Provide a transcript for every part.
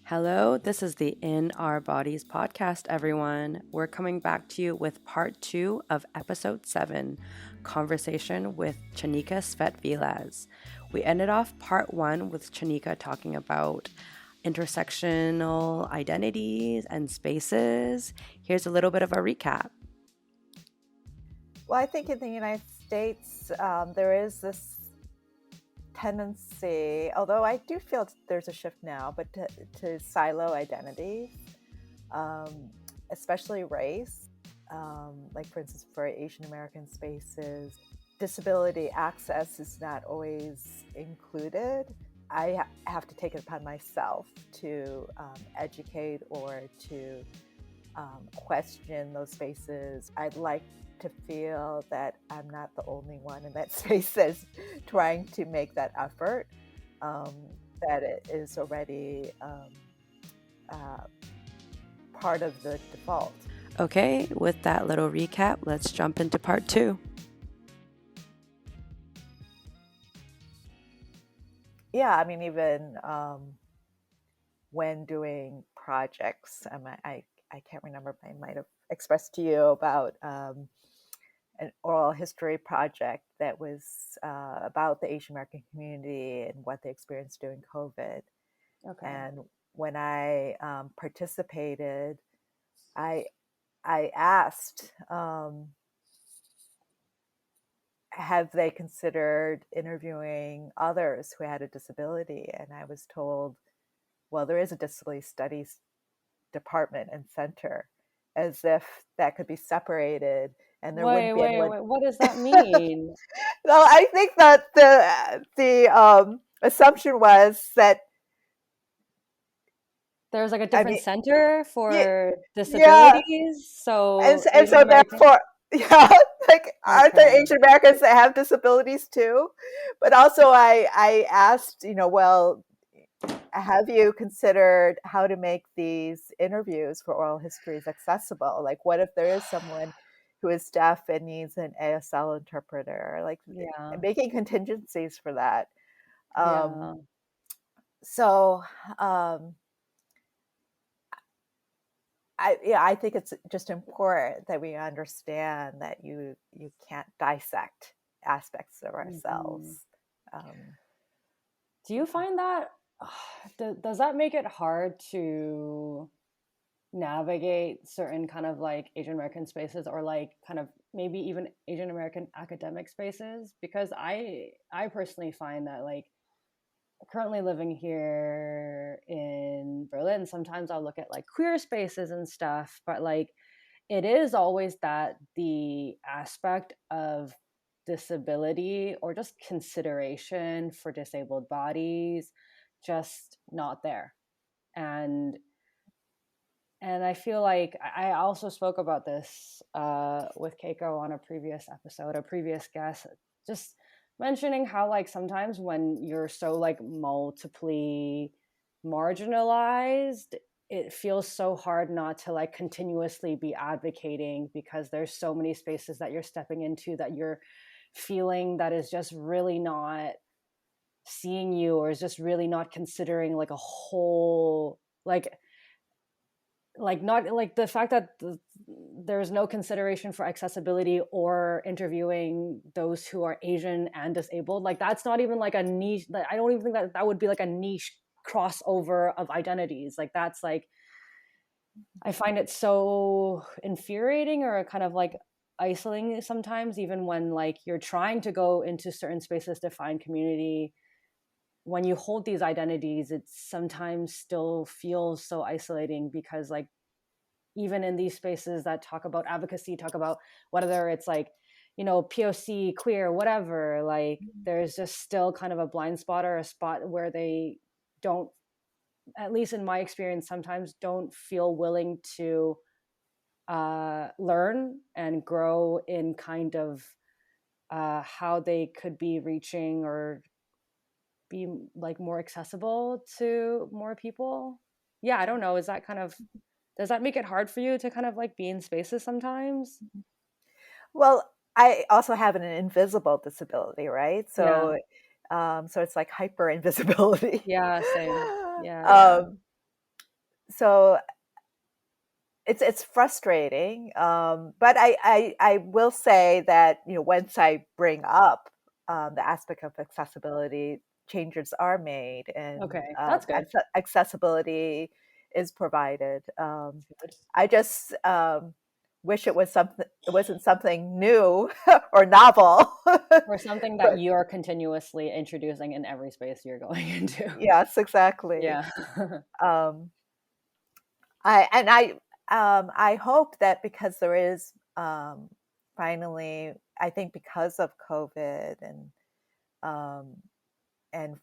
Hello, this is the In Our Bodies podcast, everyone. We're coming back to you with part 2 of episode 7, Conversation with Chanika Svetvilas. We ended off part 1 with Chanika talking about intersectional identities and spaces. Here's a little bit of a recap. Well, I think in the United States, there is this tendency, although I do feel there's a shift now, but to silo identities, especially race. Like, for instance, for Asian American spaces, disability access is not always included. I have to take it upon myself to educate or to question those spaces. I'd like to feel that I'm not the only one in that space that's trying to make that effort, that it is already part of the default. Okay, with that little recap, let's jump into part 2. Yeah, I mean, even when doing projects, I can't remember, I might have expressed to you about an oral history project that was about the Asian American community and what they experienced during COVID. Okay. And when I participated, I asked, have they considered interviewing others who had a disability? And I was told, well, there is a disability studies department and center, as if that could be separated and there wouldn't be anyone. Wait. What does that mean? No, I think that the assumption was that, There's like a I different mean, center yeah, for yeah, disabilities. So and Asian so American. therefore, yeah, like, aren't there Okay. Asian Americans that have disabilities too? But also, I asked, well, have you considered how to make these interviews for oral histories accessible? Like, what if there is someone who is deaf and needs an ASL interpreter? Like, Yeah. making contingencies for that. Um, Yeah. so um, I think it's just important that we understand that you can't dissect aspects of Mhm. ourselves. Um, Do you find that does that make it hard to navigate certain kind of like Asian American spaces or like kind of maybe even Asian American academic spaces? Because I personally find that like currently living here in Berlin, sometimes I'll look at like queer spaces and stuff, but like it is always that the aspect of disability or just consideration for disabled bodies just not there. And I feel like I also spoke about this with Keiko on a previous episode, a previous guest, just mentioning how like sometimes when you're so like multiply marginalized, it feels so hard not to like continuously be advocating because there's so many spaces that you're stepping into that you're feeling that is just really not seeing you or is just really not considering like a whole like not like the fact that there's no consideration for accessibility or interviewing those who are Asian and disabled, like that's not even like a niche, like I don't even think that that would be like a niche crossover of identities. Like that's like I find it so infuriating or kind of like isolating sometimes, even when like you're trying to go into certain spaces to find community. When you hold these identities, it sometimes still feels so isolating because like even in these spaces that talk about advocacy, talk about whether it's like, POC, queer, whatever, like there's just still kind of a blind spot or a spot where they don't, at least in my experience, sometimes don't feel willing to learn and grow in kind of how they could be reaching or be like more accessible to more people. Yeah, I don't know. Is that kind of, does that make it hard for you to kind of like be in spaces sometimes? well, I also have an invisible disability, right? Yeah. So it's like hyper invisibility. Yeah, same. Yeah, yeah. um, so it's frustrating, but I will say that, once I bring up the aspect of accessibility, changes are made, and Okay, that's good. accessibility is provided. Good. I just wish it wasn't something new or novel. Or something that But you're continuously introducing in every space you're going into. yes, exactly. Yeah. Um, I hope that because there is, finally, I think because of COVID, um, and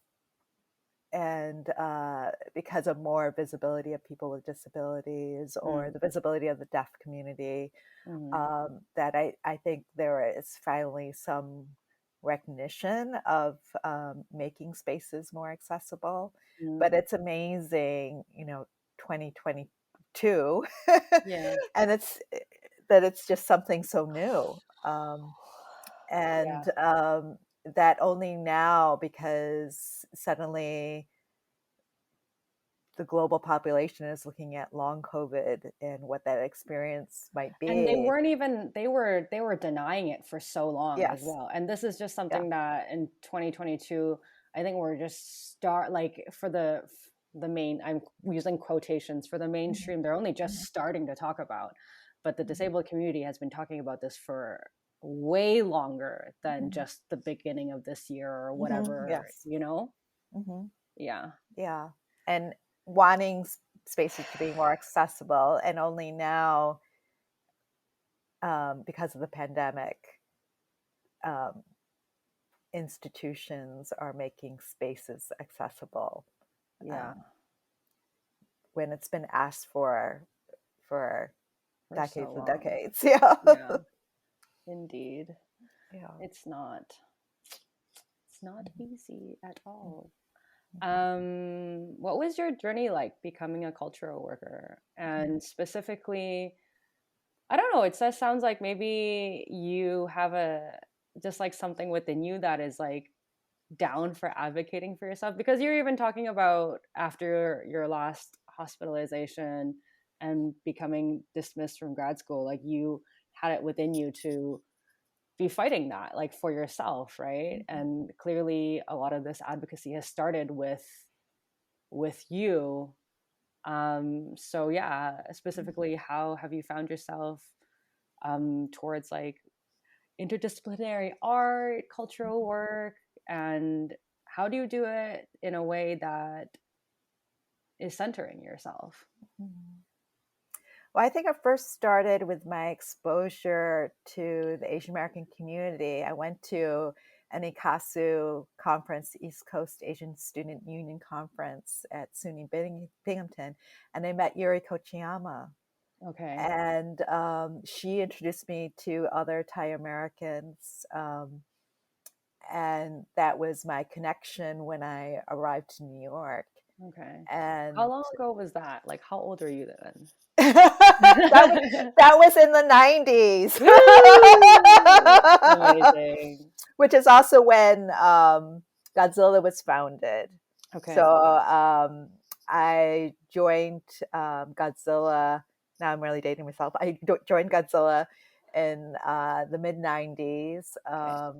because of more visibility of people with disabilities, or Mm. the visibility of the deaf community, Mhm. that I think there is finally some recognition of, making spaces more accessible. But Mm. it's amazing, 2022, Yeah. and it's just something so new, Yeah. and that only now, because suddenly the global population is looking at long COVID and what that experience might And they be. weren't even they were denying it for so long as Yes, well. And this is just yeah. something that in 2022, I think we're just start like for the main, I'm using quotations, for the Mhm, mainstream, they're only just mhm, starting to talk about. But the mhm, disabled community has been talking about this for way longer than mhm, just the beginning of this year or whatever, yes. you know? Hmm. Yeah. Yeah. And wanting spaces to be more accessible, and only now, because of the pandemic, um, institutions are making spaces accessible, Yeah. um, when it's been asked for For so decades and long. decades. Yeah. Yeah. Indeed. Yeah. It's not. It's not Mhm, easy at all. mhm, What was your journey like becoming a cultural worker? mhm, And specifically, I don't know, it just sounds like maybe you have a just like something within you that is like down for advocating for yourself, because you're even talking about after your last hospitalization and becoming dismissed from grad school, like you had it within you to be fighting that like for yourself, right? mhm, And clearly a lot of this advocacy has started with you. So yeah, mhm, specifically, how have you found yourself towards like interdisciplinary art, cultural work, and how do you do it in a way that is centering yourself? mhm. Well, I think I first started with my exposure to the Asian American community. I went to an ICASU conference, East Coast Asian Student Union Conference at SUNY Binghamton, and I met Yuri Kochiyama. Okay. And she introduced me to other Thai Americans. And that was my connection when I arrived to New York. Okay. How And long ago was that? Like, how old are you then? that was in the 90s. Woo! Amazing. Which is also when Godzilla was founded. So Okay. I joined Godzilla. Now I'm really dating myself. I joined Godzilla in the mid 90s. Okay.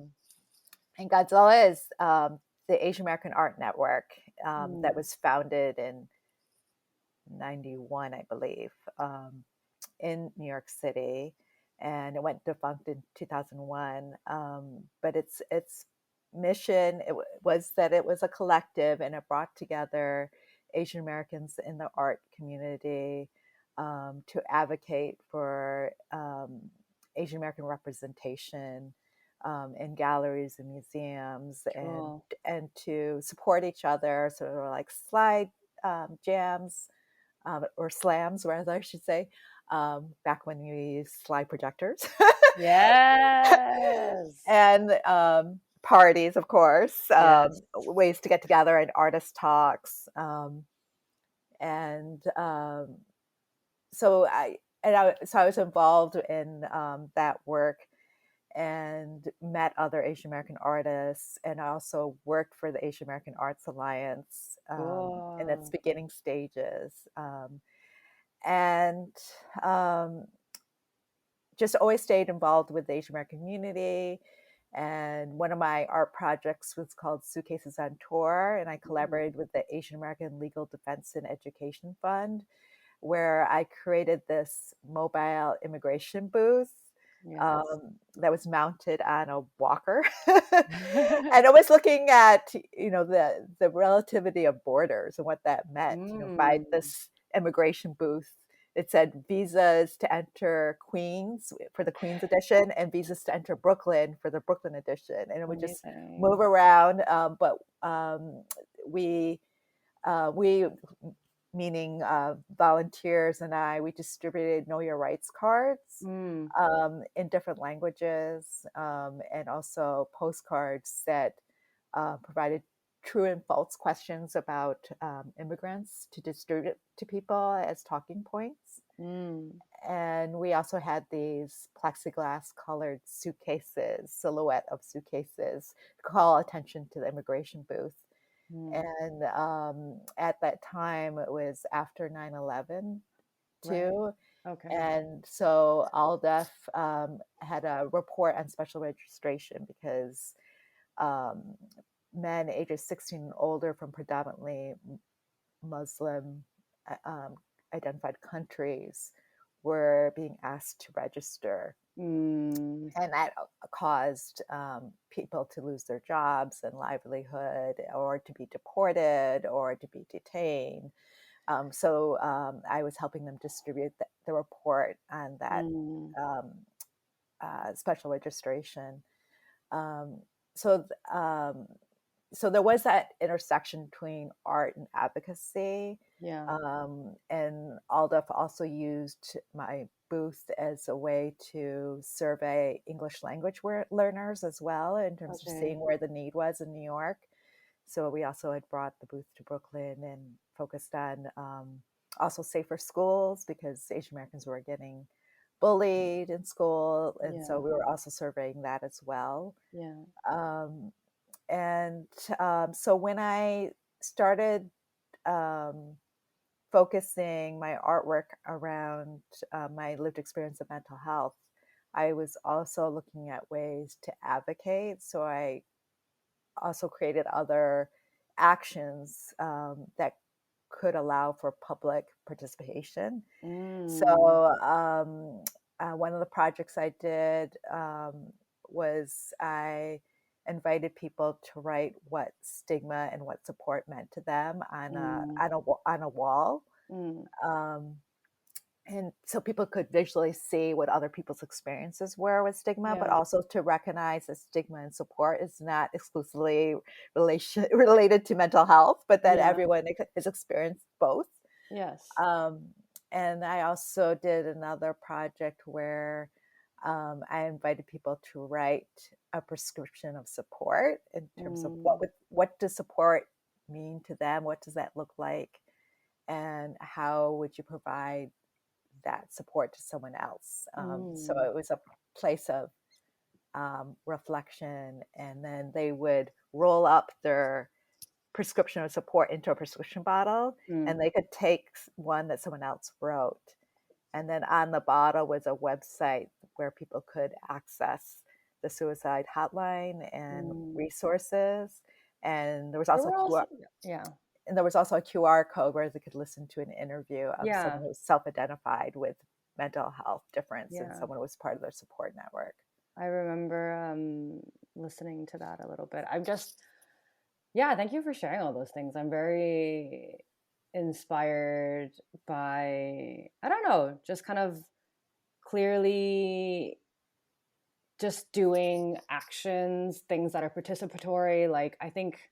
And Godzilla is the Asian American Art Network, that Mm, was founded in 91, I believe, in New York City, and it went defunct in 2001. But its mission, was that it was a collective, and it brought together Asian Americans in the art community, to advocate for Asian American representation, in galleries and museums, cool. and to support each other, sort of like slide jams, or slams, rather, I should say, back when you used slide projectors, Yes. and parties, of course, Yes. ways to get together, and artist talks, and so I was involved in that work, and met other Asian American artists, and I also worked for the Asian American Arts Alliance, in its Cool. beginning stages. and um, just always stayed involved with the Asian American community. And one of my art projects was called Suitcases on Tour, and I Mm. collaborated with the Asian American Legal Defense and Education Fund, where I created this mobile immigration booth Yes. that was mounted on a walker, and I was looking at the relativity of borders and what that meant. By Mm. this immigration booth, it said visas to enter Queens for the Queens edition and visas to enter Brooklyn for the Brooklyn edition, and it would just move Amazing. around. But we we meaning volunteers and we distributed Know Your Rights cards Mm. in different languages, and also postcards that provided true and false questions about immigrants to distribute to people as talking points. Mm. And we also had these plexiglass colored suitcases, silhouette of suitcases, to call attention to the immigration booth. Mm. And at that time, it was after 9/11 Right. too. Okay. And so ALDEF had a report on special registration because um, men ages 16 and older from predominantly Muslim identified countries were being asked to register. Mm. And that caused people to lose their jobs and livelihood, or to be deported, or to be detained. So I was helping them distribute the report on that Mm. um, special registration. Um, so, um, so there was that intersection between art and advocacy. Yeah. And Aldef also used my booth as a way to survey English language learners as well, in terms of Okay. seeing where the need was in New York. So we also had brought the booth to Brooklyn and focused on also safer schools, because Asian Americans were getting bullied in school. And so Yeah. we were also surveying that as well. Yeah. Um, and so when I started um, focusing my artwork around my lived experience of mental health, I was also looking at ways to advocate. So I also created other actions that could allow for public participation. Mm. So one of the projects I did was I invited people to write what stigma and what support meant to them on Mm. on a wall. Mm. Um, and so people could visually see what other people's experiences were with stigma, but Yeah. also to recognize that stigma and support is not exclusively related to mental health, but that Yeah. everyone has experienced both. Yes. Um, and I also did another project where I invited people to write a prescription of support, in terms of Mm. what does support mean to them, what does that look like, and how would you provide that support to someone else. So Mm. it was a place of reflection, and then they would roll up their prescription of support into a prescription bottle, and Mm. they could take one that someone else wrote. And then on the bottle was a website where people could access the suicide hotline and Mm. resources. And there was There also were QR, also yeah. and there was also a QR code where they could listen to an interview of someone Yeah. who was self-identified with mental health difference, and Yeah. someone who was part of their support network. I remember listening to that a little bit. I'm just yeah, thank you for sharing all those things. I'm very inspired by I don't know, just kind of clearly just doing actions, things that are participatory. Like I think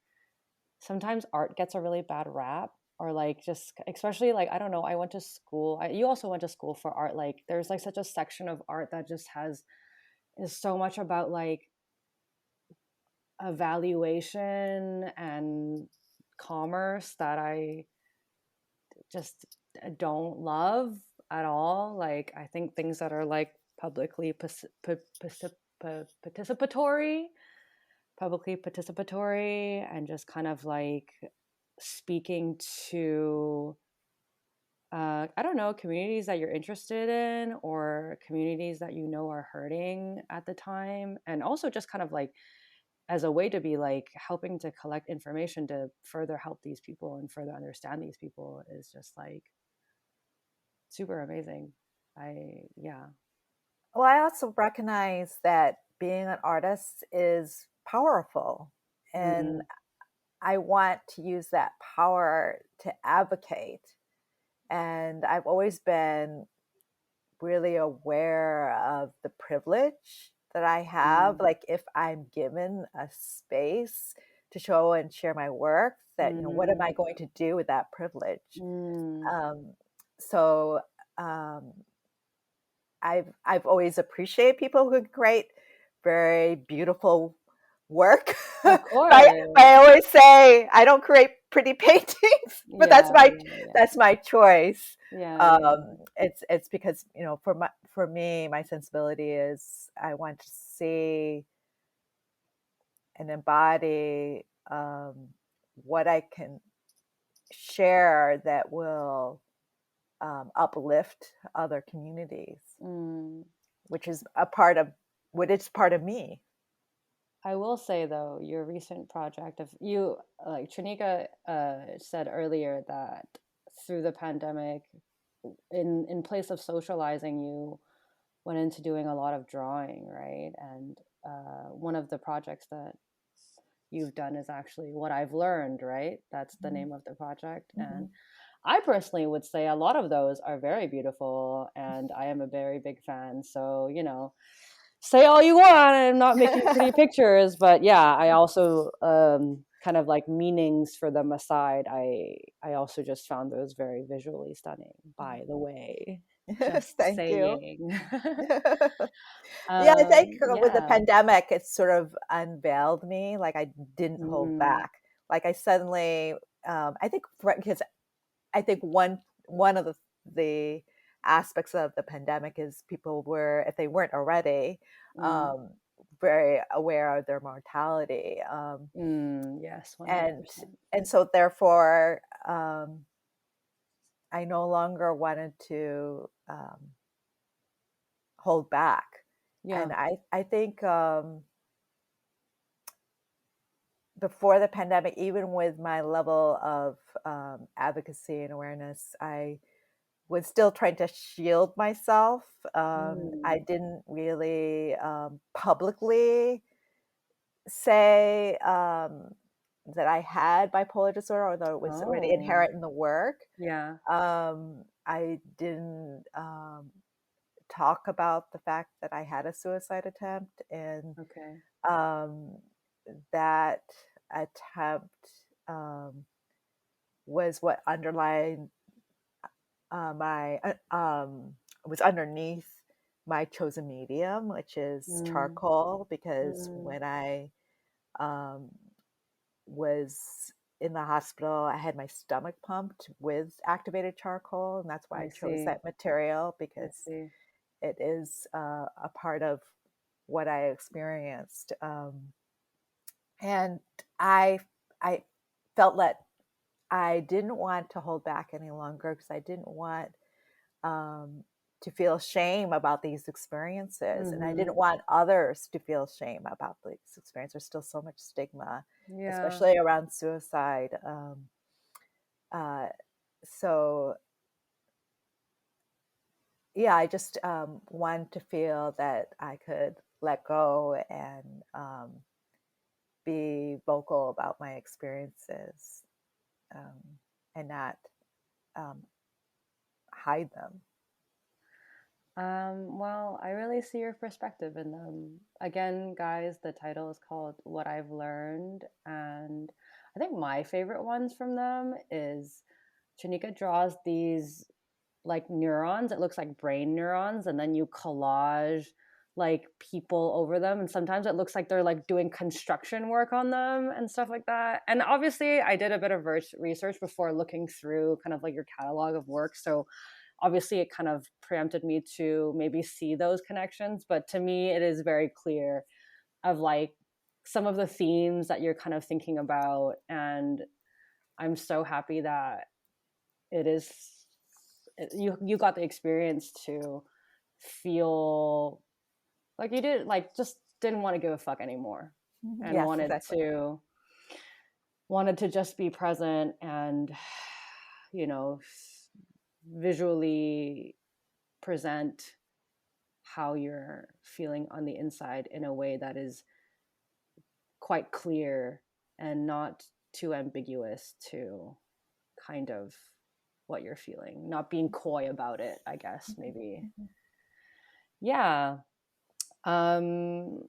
sometimes art gets a really bad rap, or like just especially like I don't know, I went to school. You also went to school for art. Like there's like such a section of art that just has is so much about like evaluation and commerce that I just don't love at all. Like I think things that are like publicly participatory, publicly participatory, and just kind of like speaking to I don't don't know, communities that you're interested in or communities that you know are hurting at the time. And also just kind of like as a way to be like helping to collect information to further help these people and further understand these people is just like super amazing. Yeah. Well, I also recognize that being an artist is powerful, and Mm, I want to use that power to advocate. And I've always been really aware of the privilege that I have. mm, Like, if I'm given a space to show and share my work, that, what am mm, I going to do with that privilege? mm. Um, so um, I've always appreciated people who create very beautiful work. Of I course. always say I don't create pretty paintings, but Yeah, yeah, that's my choice. yeah, yeah, yeah. It's because, for me, my sensibility is I want to see and embody, what I can share that will, uplift other communities, Mm. which is a part of what is part of me. I will say though, your recent project of you, like Chanika said earlier, that through the pandemic, in place of socializing, you went into doing a lot of drawing, right? And one of the projects that you've done is actually What I've Learned, right? That's the Mhm, name of the project. And mhm. I personally would say a lot of those are very beautiful, and I am a very big fan. So, say all you want. I'm not making pretty pictures, but yeah, I also kind of like meanings for them aside. I also just found those very visually stunning. By the way, just Thank you. saying. Yeah, I think, with the Yeah. pandemic, it sort of unveiled me. Like, I didn't hold Mm, back. Like, I suddenly, I think, because I think one of the aspects of the pandemic is people were, if they weren't already, mm, um, very aware of their mortality, yes, and 100%. so therefore, I no longer wanted to, hold back. And Yeah. I think, before the pandemic, even with my level of, advocacy and awareness, I was still trying to shield myself. I Mm, didn't really, publicly say, that I had bipolar disorder, although it was already oh, inherent in the work. yeah. I didn't, talk about the fact that I had a suicide attempt, and, Okay. um, that attempt, um, was what underlined, my was underneath my chosen medium, which is Mm, charcoal, because mm, when I, um, was in the hospital, I had my stomach pumped with activated charcoal, and that's why I I chose see. that material, I because see. it is, a part of what I experienced, and I I felt that I didn't want to hold back any longer, because I didn't want, um, to feel shame about these experiences, and I Mm-hmm. didn't want others to feel shame about these experiences. There's still so much stigma, Yeah. especially around suicide. Uh, so yeah, I just, wanted to feel that I could let go and, be vocal about my experiences, um, and not, um, hide them. Well, I really see your perspective in them. Again, guys, the title is called What I've Learned. And I think my favorite ones from them is Chanika draws these like neurons. It looks like brain neurons, and then you collage like people over them. And sometimes it looks like they're like doing construction work on them and stuff like that. And obviously, I did a bit of research before looking through kind of like your catalog of work. So obviously it kind of preempted me to maybe see those connections, but to me it is very clear of like some of the themes that you're kind of thinking about. And I'm so happy that it is you got the experience to feel like you did like just didn't want to give a fuck anymore and Yes, exactly. wanted to just be present and you know visually present how you're feeling on the inside in a way that is quite clear and not too ambiguous to kind of what you're feeling, not being coy about it, I guess, maybe. Mhm. Yeah. um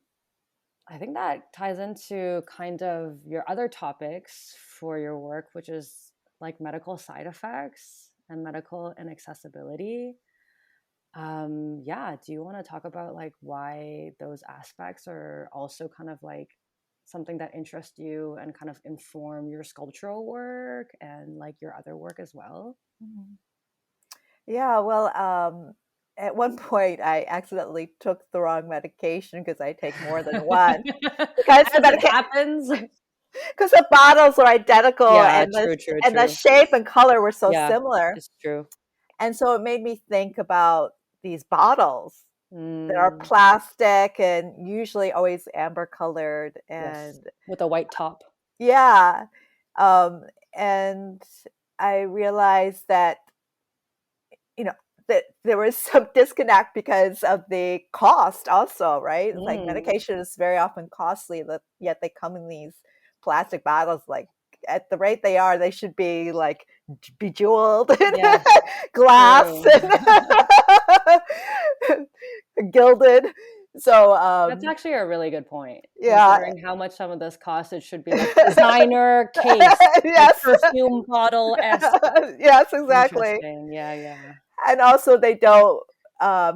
I think that ties into kind of your other topics for your work, which is like medical side effects and medical inaccessibility. Yeah, do you want to talk about like why those aspects are also kind of like something that interests you and kind of inform your sculptural work and like your other work as well? Mhm. Yeah, well, at one point I accidentally took the wrong medication because I take more than one. Because the As it medica happens. because the bottles were identical Yeah, and true, true, the true. shape and color were so Yeah, similar. it's true. And so it made me think about these bottles that are Mm, plastic and usually always amber colored. yes, And with a white top. yeah, um, and I realized that, you know, that there was some disconnect because of the cost also, right? It's like Mm, medication is very often costly, that yet they come in these plastic bottles. Like at the rate they are, they should be like bejeweled and yes, glass true. and gilded. So That's actually a really good point. yeah, Considering how much some of this costs, it should be like designer case, like yes, perfume bottle-esque. yes, exactly. Interesting. Yeah, yeah. And also they don't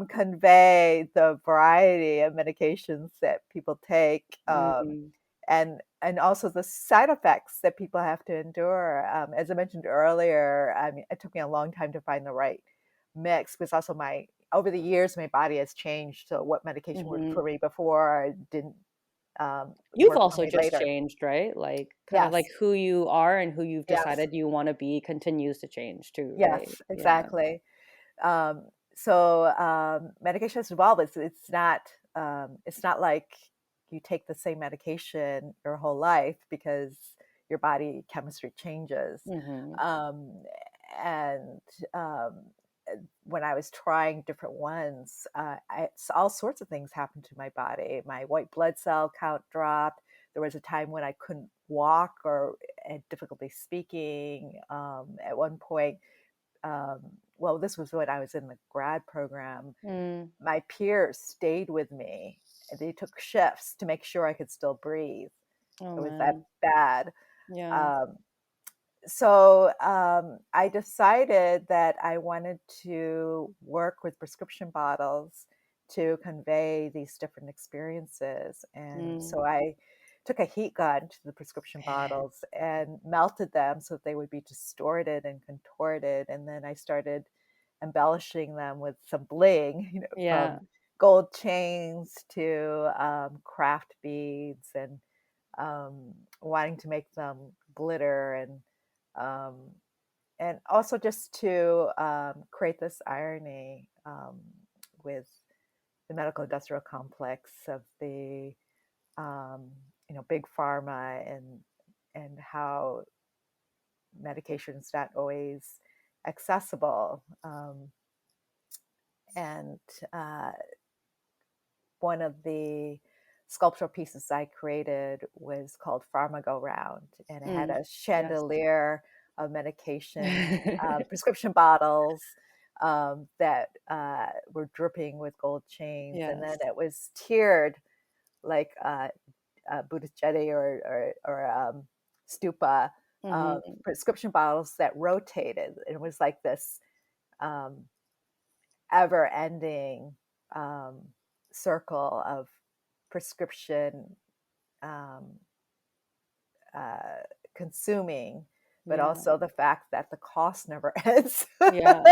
convey the variety of medications that people take, Mm, and also the side effects that people have to endure. As I mentioned earlier, I mean, it took me a long time to find the right mix because also my over the years my body has changed. So what medication worked for mhm. me before didn't You've work for also me just later. changed, right? Like, kind of like Yes, who you are and who you've yes, decided you wanna be continues to change too, right? yes, Yeah. exactly. Medication as well, but it's not like you take the same medication your whole life because your body chemistry changes. Mhm. Um, and um, when I was trying different ones, all sorts of things happened to my body. My white blood cell count dropped. There was a time when I couldn't walk or had difficulty speaking. At one point, um, well, this was when I was in the grad program. Mm. My peers stayed with me. They took shifts to make sure I could still breathe. Oh, It was that man. bad. Yeah. Um, I decided that I wanted to work with prescription bottles to convey these different experiences. And Mm. so I took a heat gun to the prescription bottles and melted them so that they would be distorted and contorted. And then I started embellishing them with some bling, Yeah. from gold chains to craft beads, and wanting to make them glitter, um, and also just to create this irony with the medical industrial complex of the um, big pharma, and how medication's not always accessible. And uh, One of the sculptural pieces I created was called Pharma Go Round, and it had Mm. a Yes. chandelier of medication, prescription bottles that were dripping with gold chains, and then Yes. it was tiered like Buddhist jetty or stupa, Mhm. prescription bottles that rotated. It was like this um, ever-ending um, circle of prescription um, uh, consuming, but Yeah. also the fact that the cost never ends. Yeah.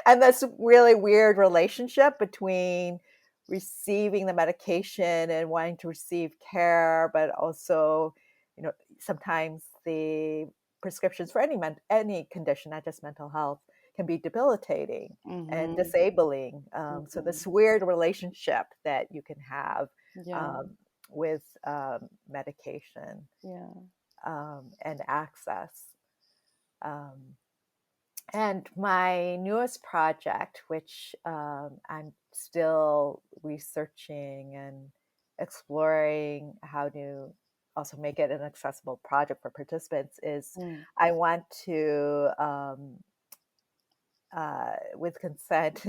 And that's really weird relationship between receiving the medication and wanting to receive care, but also, you know, sometimes the prescriptions for any condition, not just mental health, can be debilitating and Mm-hmm. disabling. So Mm-hmm. this weird relationship that you can have Yeah. um, with medication Yeah. and access. Um, and my newest project, which I'm still researching and exploring how to also make it an accessible project for participants, is Mm. I want to, with consent,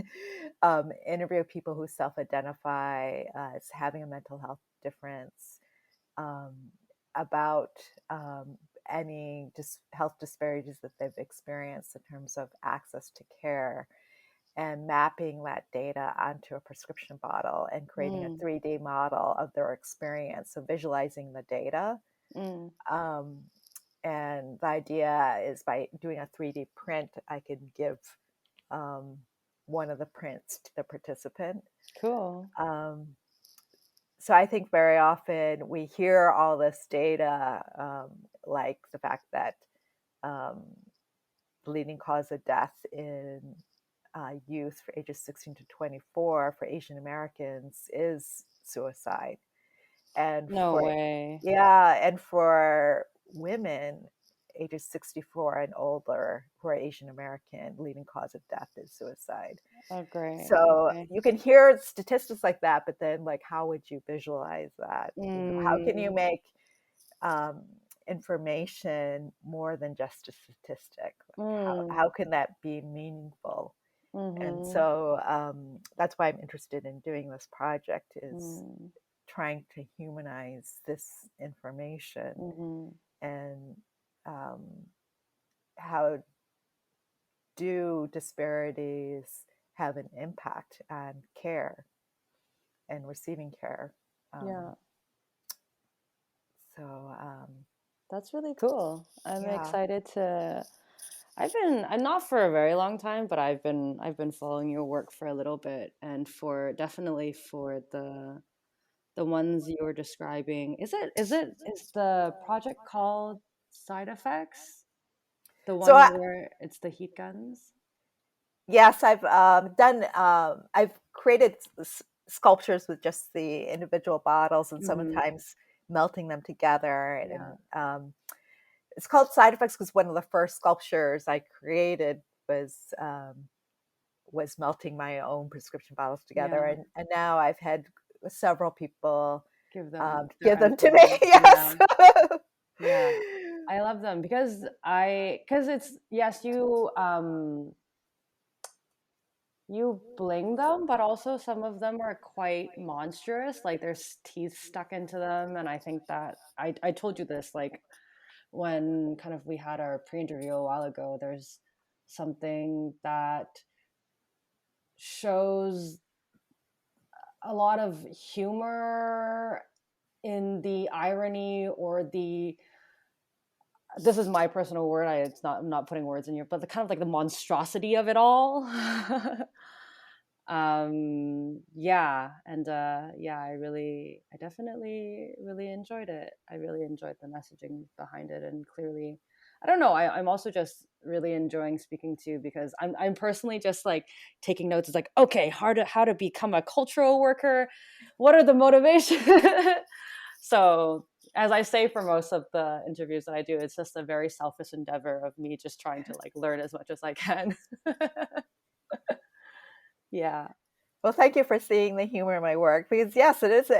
interview people who self identify as having a mental health difference, um, about any health disparities that they've experienced in terms of access to care, and mapping that data onto a prescription bottle and creating a Mm. 3D model of their experience. So visualizing the data. Mm. Um, and the idea is by doing a 3D print, I can give um, one of the prints to the participant. Cool. Um, so I think very often we hear all this data, like the fact that um, the leading cause of death in youth for ages 16 to 24 for Asian Americans is suicide. And No for, way. yeah, and for women ages 64 and older who are Asian American, leading cause of death is suicide. Oh, great. So Okay. you can hear statistics like that, but then like, how would you visualize that? How can you Mm. make um, information more than just a statistic? Like how Mm. can that be meaningful? And Mm-hmm. so that's why I'm interested in doing this project, is Mm. trying to humanize this information Mm-hmm. and um, how do disparities have an impact on care and receiving care. Um, Yeah. so That's really cool. I'm yeah, excited to I'm not for a very long time, but I've been following your work for a little bit, and for definitely for the ones you were describing. Is the project called Side Effects? The so one where it's the heat guns? yes, I've done. I've created sculptures with just the individual bottles, and Mm-hmm. sometimes melting them together. And Yeah. it's called Side Effects because one of the first sculptures I created was was melting my own prescription bottles together, Yeah. and now I've had several people Give them their give them to me. empty. Yeah. Yes. Yeah. I love them because it's yes, you bling them, but also some of them are quite monstrous. Like there's teeth stuck into them. And I think that I told you this, like when kind of we had our pre-interview a while ago, there's something that shows a lot of humor in the irony or the this is my personal word. I'm not putting words in here, but the kind of like the monstrosity of it all. Yeah, and yeah, I definitely really enjoyed it. I really enjoyed the messaging behind it, and clearly, I don't know. I'm also just really enjoying speaking to you because I'm personally just like taking notes. It's like, okay, how to become a cultural worker. What are the motivations? So as I say for most of the interviews that I do, it's just a very selfish endeavor of me just trying to like learn as much as I can. Yeah. Well, thank you for seeing the humor in my work, because yes, it is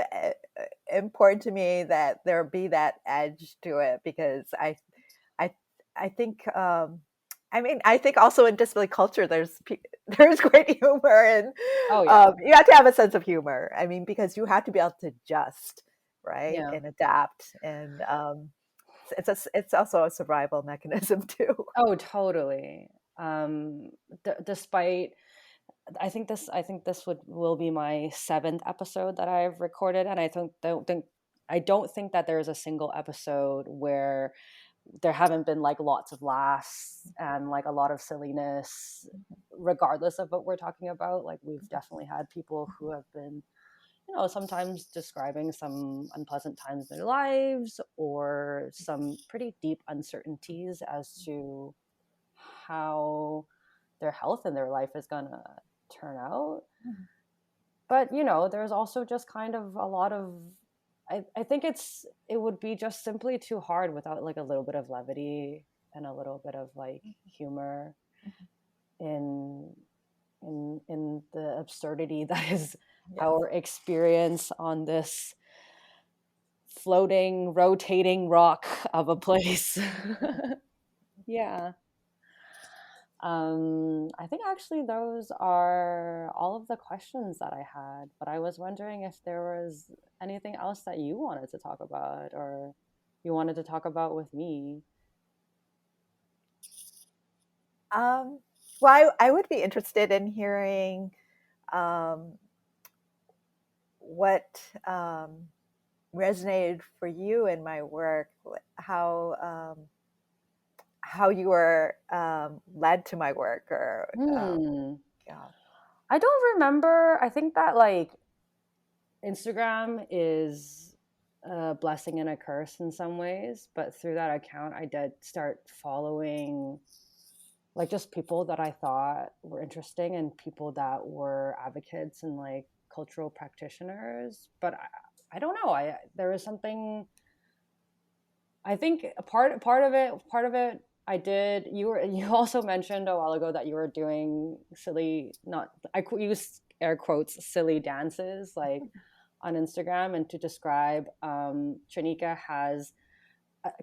important to me that there be that edge to it, because I I think I mean, I think also in disability culture there's great humor, and Oh yeah. you have to have a sense of humor. I mean, because you have to be able to adjust, right, Yeah. and adapt, and it's also a survival mechanism too. Oh, totally. Despite I think this would will be my seventh episode that I've recorded, and I don't think that there is a single episode where there haven't been like lots of laughs and like a lot of silliness, regardless of what we're talking about. Like we've definitely had people who have been, sometimes describing some unpleasant times in their lives or some pretty deep uncertainties as to how their health and their life is gonna turn out. Mhm. But there's also just kind of a lot of, I think it would be just simply too hard without like a little bit of levity and a little bit of like humor Mhm. in in the absurdity that is Yes. our experience on this floating, rotating rock of a place. Yeah. I think actually those are all of the questions that I had, but I was wondering if there was anything else that you wanted to talk about or you wanted to talk about with me. Um, well, I would be interested in hearing um, what resonated for you in my work, how you were led to my work, or Hmm. yeah, I don't remember. I think that like Instagram is a blessing and a curse in some ways, but through that account, I did start following like just people that I thought were interesting and people that were advocates and like cultural practitioners. But I don't know. There was something. I think part of it I did. You also mentioned a while ago that you were doing silly, not I use air quotes, silly dances like on Instagram, and to describe Chanika has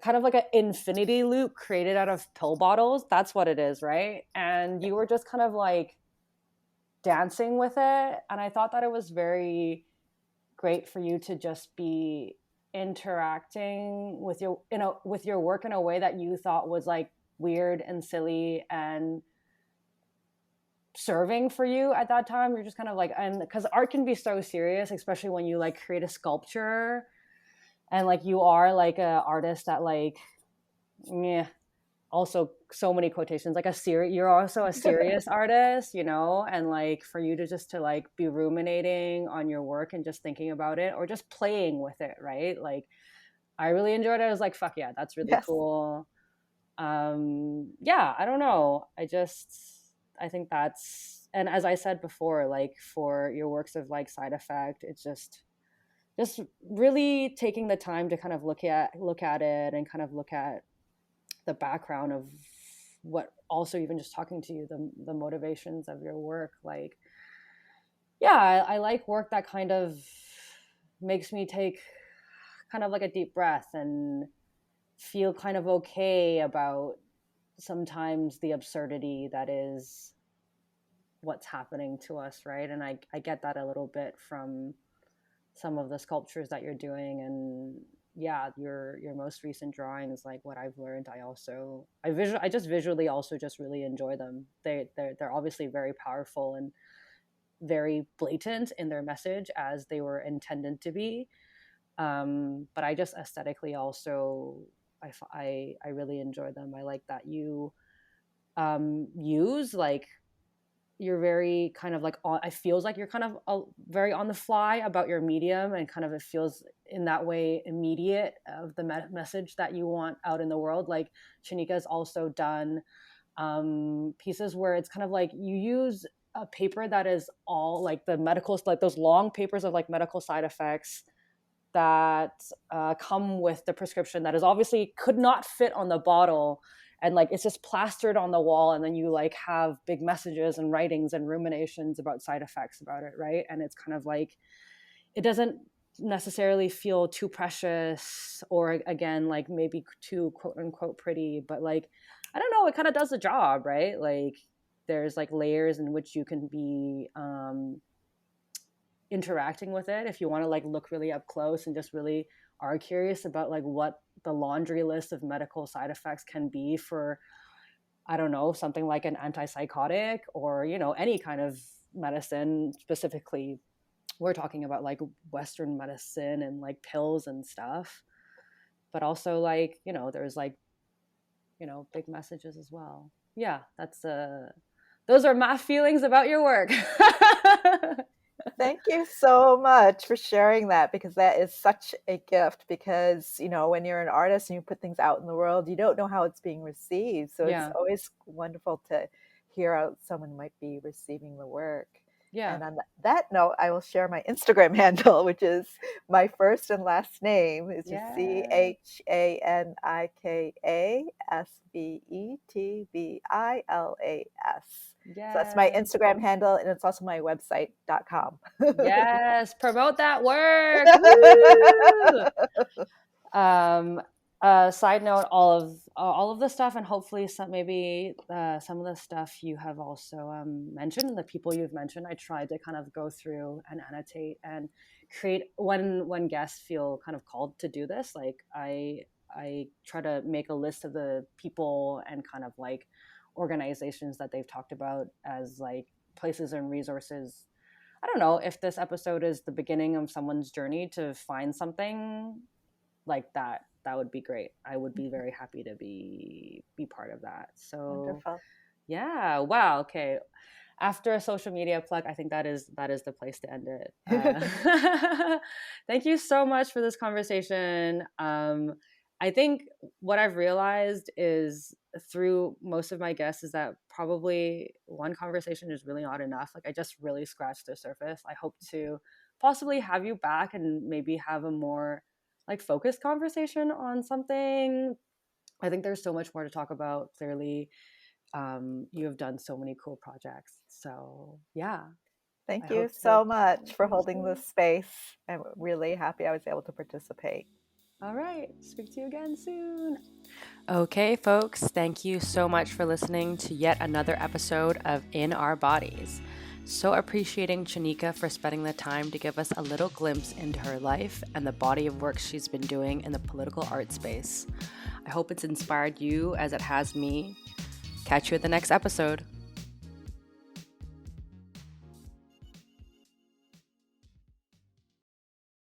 kind of like an infinity loop created out of pill bottles. That's what it is, right? And you were just kind of like dancing with it. And I thought that it was very great for you to just be interacting with with your work in a way that you thought was like weird and silly and serving for you at that time. You're just kind of like, and because art can be so serious, especially when you like create a sculpture and like you are like a artist that like, yeah, also so many quotations like you're also a serious artist, and like for you to just to like be ruminating on your work and just thinking about it or just playing with it, right? Like I really enjoyed it. I was like, fuck yeah, that's really yes, cool. Yeah, I don't know, I think that's, and as I said before, like for your works of like Side Effect, it's just really taking the time to kind of look at it and kind of look at the background of what, also even just talking to you, the motivations of your work. Like yeah, I like work that kind of makes me take kind of like a deep breath and feel kind of okay about sometimes the absurdity that is what's happening to us, right? And I get that a little bit from some of the sculptures that you're doing. And yeah, your most recent drawings, like what I've learned, I just visually also just really enjoy them. They're obviously very powerful and very blatant in their message as they were intended to be. But I just aesthetically also I really enjoy them. I like that you use like you're very kind of like it feels like you're kind of very on the fly about your medium, and kind of it feels in that way immediate of the message that you want out in the world. Like Chanika's also done pieces where it's kind of like you use a paper that is all like the medical, like those long papers of like medical side effects that come with the prescription that is obviously could not fit on the bottle, and like it's just plastered on the wall, and then you like have big messages and writings and ruminations about side effects about it, right? And it's kind of like it doesn't necessarily feel too precious or again like maybe too quote unquote pretty, but like I don't know, it kind of does the job, right? Like there's like layers in which you can be interacting with it if you want to like look really up close and just really are curious about like what the laundry list of medical side effects can be for, I don't know, something like an antipsychotic or any kind of medicine. Specifically we're talking about like Western medicine and like pills and stuff, but also like there's like big messages as well. Yeah, that's those are my feelings about your work. thank you so much for sharing that, because that is such a gift. Because when you're an artist and you put things out in the world, you don't know how it's being received, so it's Yeah. always wonderful to hear out someone might be receiving the work. Yeah. And on that note, I will share my Instagram handle, which is my first and last name. It's just Yeah. ChanikasVetvilas. So that's my Yes. Instagram handle, and it's also my website.com. Yes. Promote that work. Woo! Um, side note, all of the stuff, and hopefully some of the stuff you have also mentioned, and the people you've mentioned, I tried to kind of go through and annotate and create when guests feel kind of called to do this. Like I try to make a list of the people and kind of like organizations that they've talked about as like places and resources. I don't know if this episode is the beginning of someone's journey to find something like that. That would be great. I would be very happy to be part of that. So Wonderful. yeah, wow. Okay, after a social media plug, I think that is the place to end it. Thank you so much for this conversation. I think what I've realized is through most of my guests is that probably one conversation is really not enough. Like I just really scratched the surface. I hope to possibly have you back and maybe have a more like focused conversation on something. I think there's so much more to talk about. Clearly, you have done so many cool projects. So yeah, I Thank you hope to so much talk for to you holding soon. this space. I'm really happy I was able to participate. All right, speak to you again soon. Okay, folks, thank you so much for listening to yet another episode of In Our Bodies. So appreciating Chanika for spending the time to give us a little glimpse into her life and the body of work she's been doing in the political art space. I hope it's inspired you as it has me. Catch you at the next episode.